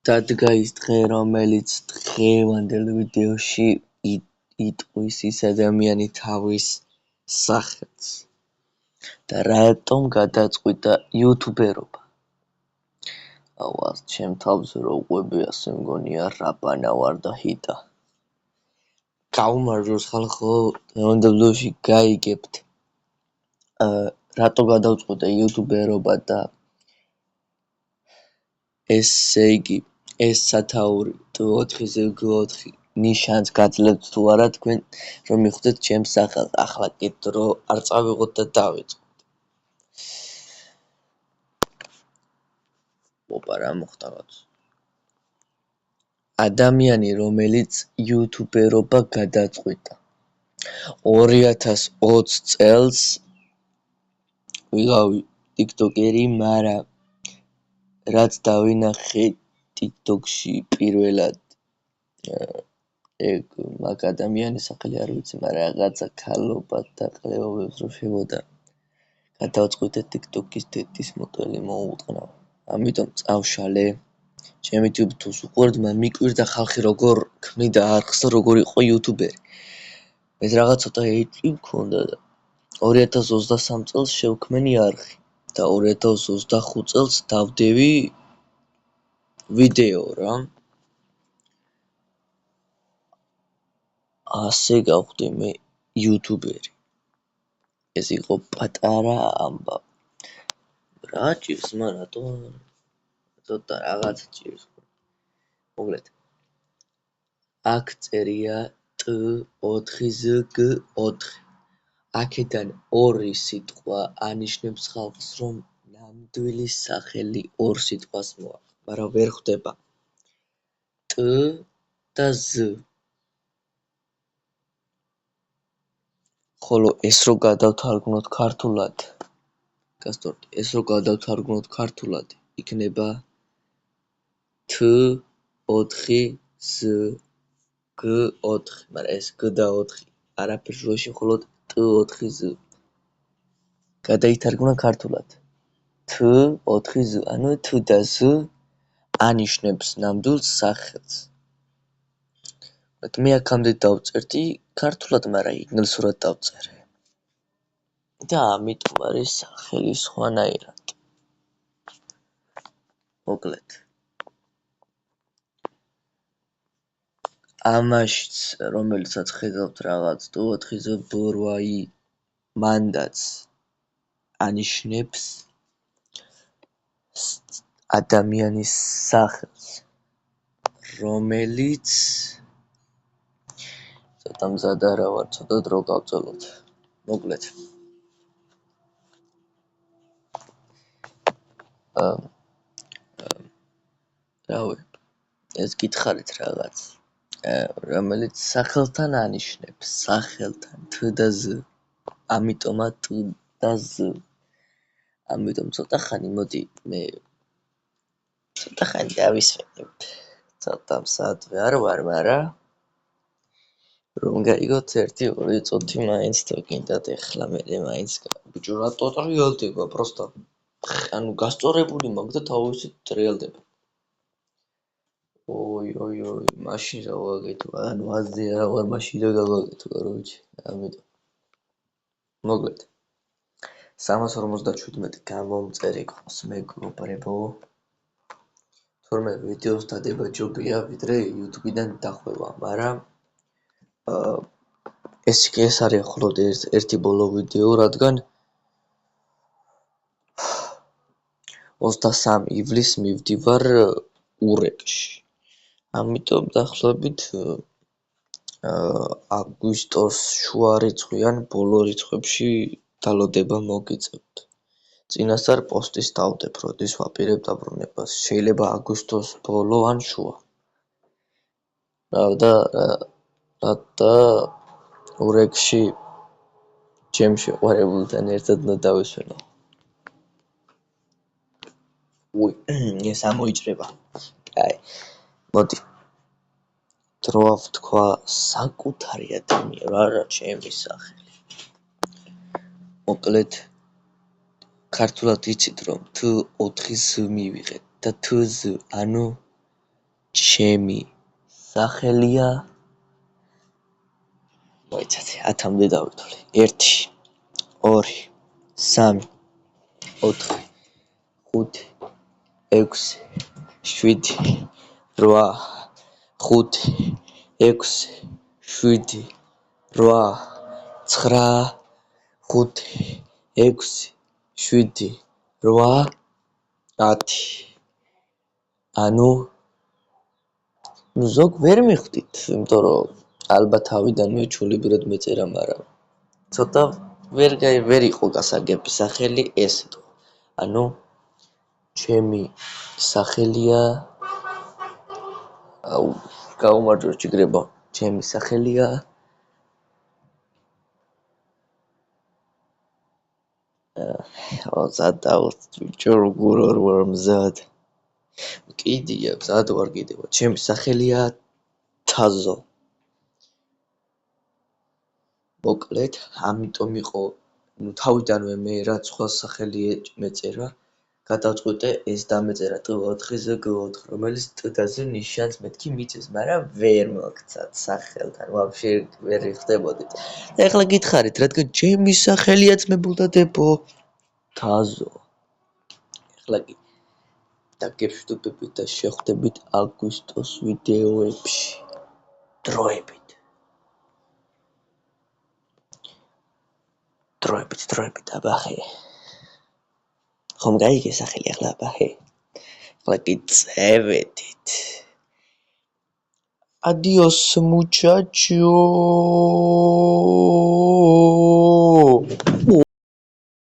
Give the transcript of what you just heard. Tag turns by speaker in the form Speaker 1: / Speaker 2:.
Speaker 1: დადგა ის დღე, რომელიც დღევანდელ ვიდეოში იტყვის ის ადამიანი თავის სახელს და რატომ გადაწყვიტა იუთუბერობა. აუას ჩემ თავზე რო უყვები, ასე მგონია რაბანა ვარ და ჰიტა. გაუმარჯოს ხალხო, დღევანდელ ვიდეოში გაიგებთ რატო გადავწყვიტე იუთუბერობა და ესე იგი ეს სათაური T4G4 ნიშანს გაძლევთ თუ არა თქვენ რომ მიხვდეთ ჩემს სახელს. ახლა კიდე რო არ წავიღოთ და დავიწყოთ. ოპა რა მოხდა რაც. ადამიანი რომელიც იუთუბერობა გადაწყვიტა 2020 წელს ვიღავი ტიკტოკერი, მაგრამ რაც დავინახე ტიკტოკში პირველად ეგ მაგ ადამიანის სახელი არ ვიცი, მაგრამ რაღაცა ქალობა და ყლეობებს რო შევოდა გადავწყვიტე ტიკტოკის დედის მოდელი მოუყნაო. ამიტომ წავშალე ჩემი YouTube-ს უყურებთ, მაგრამ მიკვირდა ხალხი როგორ ქმნიდა არხს და როგორ იყო იუთუბერი. მე რაღაც ცოტა ეჭვი მქონდა და 2023 წელს შევქმენი არხი და 2025 წელს დავდევი ვიდეო რა. ასე გავხდი მე იუთუბერი. ეს იყო პატარა ამბავი. რა ჭირს მანატო? ცოტა რაღაცა ჭირს. მოგლეთ. აქ წერია T4G4. აქედან ორი სიტყვა ანიშნებს ხალხს, რომ ნამდვილი სახელი ორ სიტყვას მოაქვს, მაგრამ ვერ ხვდება. T და Z. ხოლო ეს რო გადავთარგმნოთ ქართულად, გასწორთ, ეს რო გადავთარგმნოთ ქართულად, იქნება T4Z4, მაგრამ ეს G და 4 არაფერს როში, მხოლოდ T4Z. გადაითარგმნა ქართულად. T4Z, ანუ T და Z ანიშნებს ნამდვილ სახელს. მე აქამდე დავწერდი ქართულად, მაგრამ ინგლისურად დავწერე. და ამიტომ არის სახელი სხვანაირად. მოგლეთ. ამაშიც, რომელიცაც ხედავთ რაღაც T4Z ბორვაი მანდაც ანიშნებს ადამიანის სახელს, რომელიც ცოტა მზად არა ვარ, ცოტა დრო გავწელოთ. მოგლეთ. რავი, ეს გითხარით რაღაც, რომელიც სახელთან ანიშნებს, სახელთან T და Z. ამიტომა T და Z. ამიტომ ცოტა ხანი მოდი მე ცოტა ხანი დავისვენებ. ცოტა მზად არ ვარ, მაგრამ რომ გაიგოთ 1-2 წუთი მაინც თუ გინდათ ეხლა მე მაინც ბიჭო რატო ტრიალდება პროსტა. ანუ გასწორებული მაქვს და თავისი ტრიალდება. ოი, მაშინ რა ვაგეთო, ანუ აზრი რა ვარ, მაშინ რა გავაგეთო, короче, ამიტომ. მოგლეთ. 357 გამომწერი ყავს მეგობრებო. თორმე ვიდეოს დადება ჯობია, ვიდრე YouTube-დან დახვევა, მაგრამ ეს არის მხოლოდ ერთი ბოლო ვიდეო, რადგან 23 ივლისს მივდივარ ურეკში. ამიტომ დაახლოებით აგვისტოს შუა რიცხვი ან ბოლო რიცხვებში დალოდება მოგიწევთ. წინასწარ პოსტის დავდებ, როდის ვაპირებ დაბრუნებას. შეიძლება აგვისტოს ბოლო ან შუა. და ურეკში ჩემ შეყვარებულთან ერთად დავისვენო. ეს ამოიჭრება. აი, მოდი. დრო ვთქვა საკუთარი ადამიანი, არა ჩემი სახელი. მოკლედ ქართულად იცით რომ T4Z მივიღეთ და TZ, ანუ ჩემი სახელია მოიცადე 10-მდე დავრთული 1 2 3 4 5 6 7 8 5 6 7 8 9 5 6 7 8 10 ანუ ზოგ ვერ მიხვდით, იმიტომ რომ ალბათ ავიდანვე ჩულებურად მეწერა, მაგრამ ცოტა ვერ იყო გასაგები სახელი ეს იყო. ანუ ჩემი სახელია გაუმარჯოს ჯიგრებო, ჩემი სახელია მზად ბიჭო როგორ ვარ მზად კიდია მზად ვარ კიდევა ჩემი სახელია თაზო მოკლედ ამიტომ იყო თავიდანვე მე რა სხვა სახელი მეწერა გადავწყვიტე ეს დამეწერა T4 G4 რომელიც ტდაზე ნიშანს მეთქი მიწეს მაგრამ ვერ მოგცათ სახელთან ვაფშე ვერ ხდებოდით და ეხლა გითხარით რადგან ჩემი სახელია ძმებულთა დებო თაზო ეხლა კი დაგეშვიდობებით და შეხვდებით აგვისტოს ვიდეოებში დროებით აბახე ხომ გაიგე სახელი ახლა აბახე ახლა კი წევედით adios muchacho